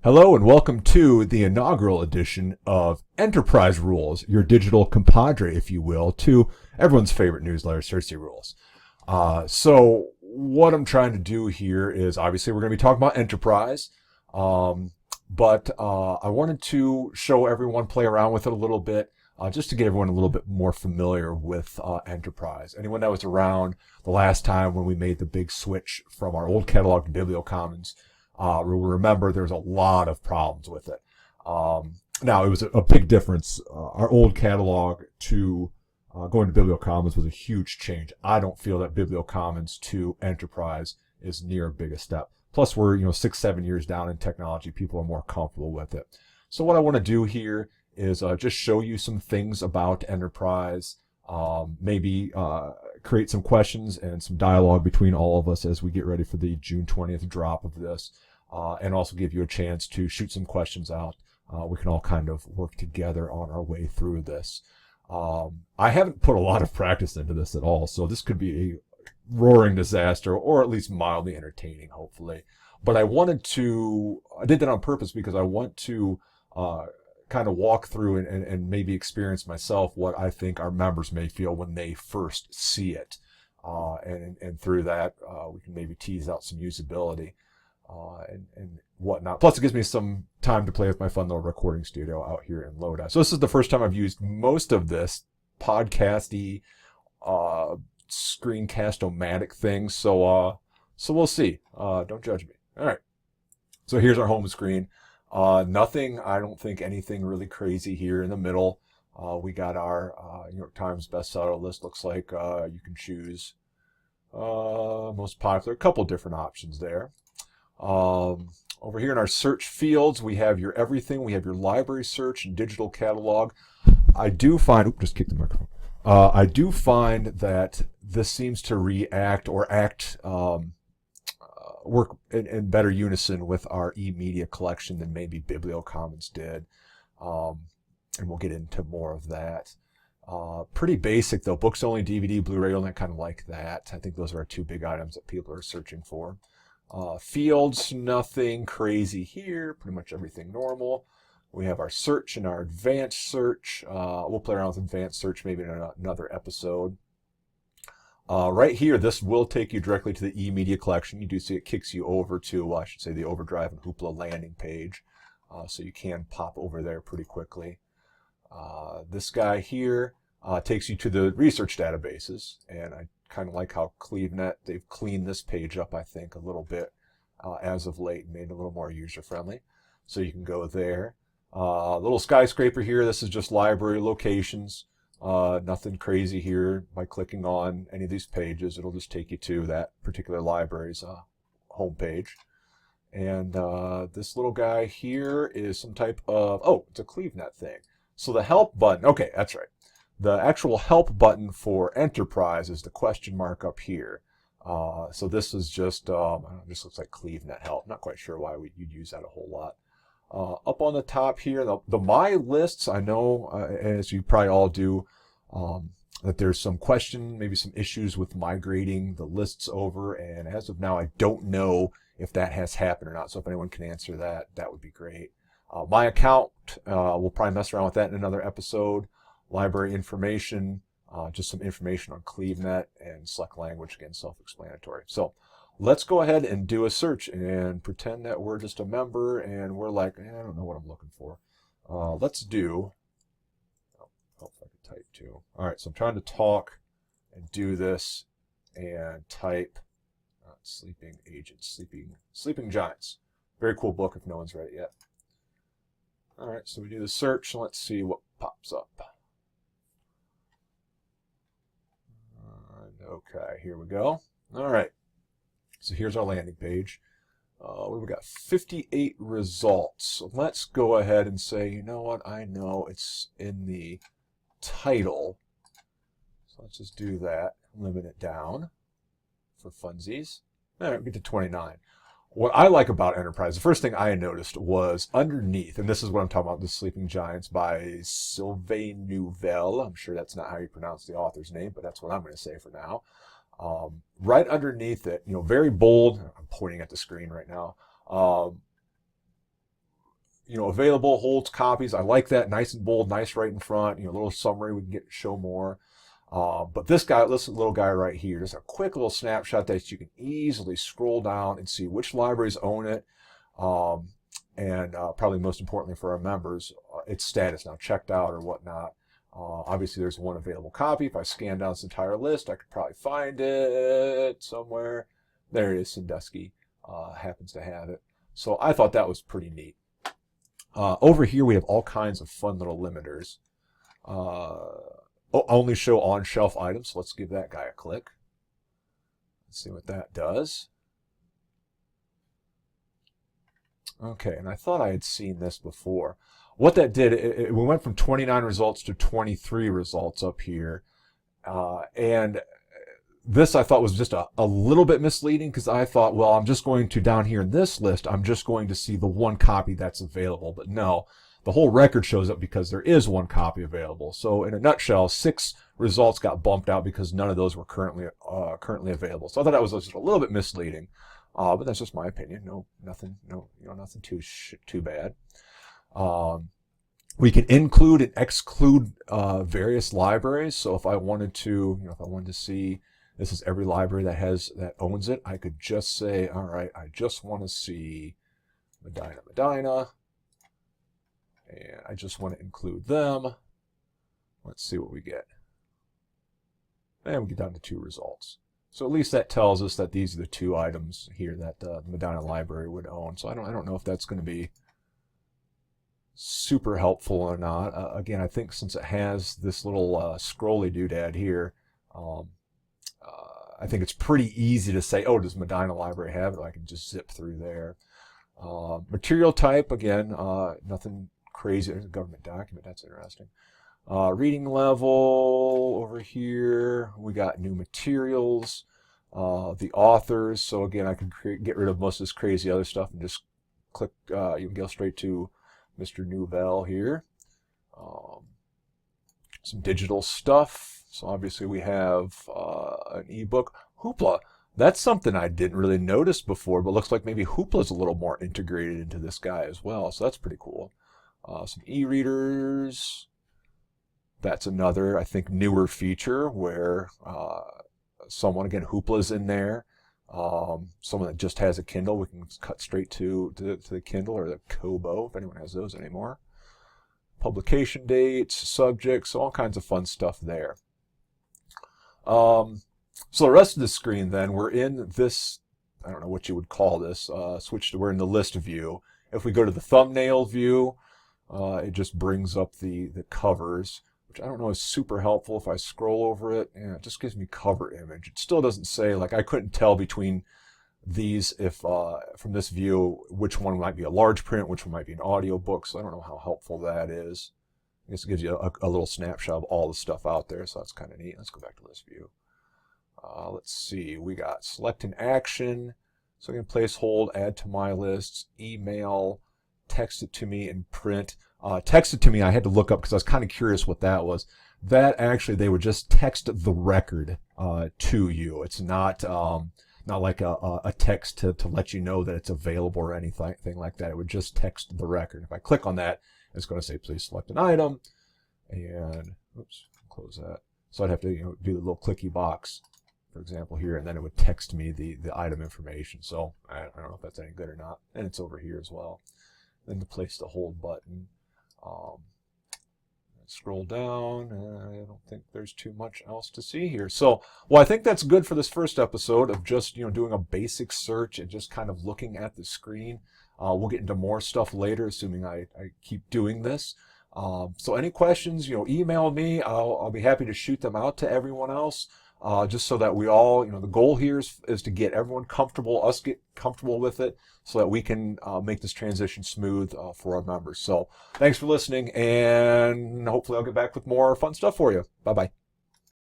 Hello and welcome to the inaugural edition of Enterprise Rules, your digital compadre, if you will, to everyone's favorite newsletter, RULZ. So what I'm trying to do here is obviously we're going to be talking about Enterprise, but I wanted to show everyone, play around with it a little bit, just to get everyone a little bit more familiar with Enterprise. Anyone that was around the last time when we made the big switch from our old catalog to BiblioCommons, remember there's a lot of problems with it. Now, it was a big difference. Our old catalog to going to BiblioCommons was a huge change. I don't feel that BiblioCommons to Enterprise is near a big a step. Plus, we're 6-7 years down in technology. People are more comfortable with it. So what I want to do here is just show you some things about Enterprise, maybe create some questions and some dialogue between all of us as we get ready for the June 20th drop of this, and also give you a chance to shoot some questions out. We can all kind of work together on our way through this. I haven't put a lot of practice into this at all, so this could be a roaring disaster, or at least mildly entertaining, hopefully. But I did that on purpose because I want to kind of walk through and maybe experience myself what I think our members may feel when they first see it. And through that, we can maybe tease out some usability and whatnot. Plus, it gives me some time to play with my fun little recording studio out here in Lodi. So this is the first time I've used most of this podcasty, screencast-o-matic thing. So we'll see. Don't judge me. All right. So here's our home screen. Nothing, I don't think anything really crazy here in the middle. We got our New York Times bestseller list. Looks like you can choose most popular, a couple different options there. Over here in our search fields, we have your everything. We have your library search and digital catalog. I do find, just kick the microphone. I do find that this seems to react or act work in better unison with our e-media collection than maybe BiblioCommons did. And we'll get into more of that. Pretty basic though. Books only, DVD, Blu-ray only, kind of like that. I think those are our two big items that people are searching for. Fields, nothing crazy here. Pretty much everything normal. We have our search and our advanced search. We'll play around with advanced search maybe in another episode. Right here, this will take you directly to the e-media collection. You do see it kicks you over to, I should say, the Overdrive and Hoopla landing page. So you can pop over there pretty quickly. This guy here takes you to the research databases. And I kind of like how CleveNet, they've cleaned this page up, I think, a little bit as of late and made it a little more user-friendly. So you can go there. Little skyscraper here. This is just library locations. Nothing crazy here. By clicking on any of these pages, it'll just take you to that particular library's homepage. And this little guy here is some type of, it's a CleveNet thing. So the help button, okay, that's right. The actual help button for Enterprise is the question mark up here. So this is just, this looks like CleveNet help. Not quite sure why you'd use that a whole lot. Up on the top here, the My Lists, I know, as you probably all do, that there's some question, maybe some issues with migrating the lists over, and as of now, I don't know if that has happened or not, so if anyone can answer that, that would be great. My account, we'll probably mess around with that in another episode. Library information, just some information on CleveNet, and select language, again, self-explanatory. So let's go ahead and do a search and pretend that we're just a member and we're like, I don't know what I'm looking for. Let's do, if I can type too. All right, so I'm trying to talk and do this and type Sleeping Agents, Sleeping Giants. Very cool book if no one's read it yet. All right, so we do the search. Let's see what pops up. Okay, here we go. All right. So here's our landing page. We've got 58 results. So let's go ahead and say, you know what? I know it's in the title. So let's just do that. Limit it down for funsies. All right, we get to 29. What I like about Enterprise, the first thing I noticed was underneath, and this is what I'm talking about, The Sleeping Giants by Sylvain Nouvel. I'm sure that's not how you pronounce the author's name, but that's what I'm going to say for now. Right underneath it, very bold, I'm pointing at the screen right now, available holds copies. I like that, nice and bold, nice right in front. A little summary we can show more. But this little guy right here, just a quick little snapshot that you can easily scroll down and see which libraries own it. And probably most importantly for our members, its status now, checked out or whatnot. Obviously, there's one available copy. If I scan down this entire list, I could probably find it somewhere. There it is, Sandusky happens to have it. So I thought that was pretty neat. Over here, we have all kinds of fun little limiters. Only show on-shelf items. So let's give that guy a click. Let's see what that does. Okay, and I thought I had seen this before. What that did, we went from 29 results to 23 results up here. And this I thought was just a little bit misleading, because I thought, well, I'm just going to, down here in this list, I'm just going to see the one copy that's available. But no, the whole record shows up because there is one copy available. So in a nutshell, 6 results got bumped out because none of those were currently available. So I thought that was just a little bit misleading. But that's just my opinion. Nothing too bad. We can include and exclude various libraries. So if I wanted to, see, this is every library that owns it, I could just say, all right, I just want to see Medina, and I just want to include them. Let's see what we get. And we get down to 2 results. So at least that tells us that these are the 2 items here that the Medina library would own. So I don't know if that's going to be super helpful or not. Again, I think since it has this little scrolly doodad here, I think it's pretty easy to say, oh, does Medina library have it? I can just zip through there. Material type, again, nothing crazy. There's a government document. That's interesting. Reading level over here. We got new materials. The authors. So again, I can get rid of most of this crazy other stuff and just click. You can go straight to Mr. Nouvelle here. Some digital stuff. So obviously we have an ebook. Hoopla. That's something I didn't really notice before, but looks like maybe Hoopla's a little more integrated into this guy as well. So that's pretty cool. Some e-readers. That's another, I think, newer feature where someone, again, Hoopla's in there. Someone that just has a Kindle, we can cut straight to the Kindle or the Kobo, if anyone has those anymore. Publication dates, subjects, all kinds of fun stuff there. So the rest of the screen then, we're in this, I don't know what you would call this, we're in the list view. If we go to the thumbnail view, it just brings up the covers, which I don't know is super helpful. If I scroll over it, it just gives me cover image. It still doesn't say, like, I couldn't tell between these if from this view which one might be a large print, which one might be an audio book. So I don't know how helpful that is. I guess it gives you a little snapshot of all the stuff out there, so that's kind of neat. Let's go back to this view. Let's see, we got select an action, so I can place hold, add to my lists, email, text it to me, and print. Text it to me, I had to look up because I was kind of curious what that was. That actually, they would just text the record to you. It's not like a text to let you know that it's available or anything like that. It would just text the record. If I click on that, it's going to say, please select an item, and oops, close that. So I'd have to do the little clicky box, for example, here, and then it would text me the item information. So I don't know if that's any good or not. And it's over here as well. Then to place the hold button. Scroll down. I don't think there's too much else to see here. So, well, I think that's good for this first episode of just doing a basic search and just kind of looking at the screen. We'll get into more stuff later, assuming I keep doing this. So any questions, email me. I'll be happy to shoot them out to everyone else. Just so that we all, the goal here is to get everyone comfortable, us get comfortable with it, so that we can make this transition smooth for our members. So thanks for listening, and hopefully I'll get back with more fun stuff for you. Bye-bye.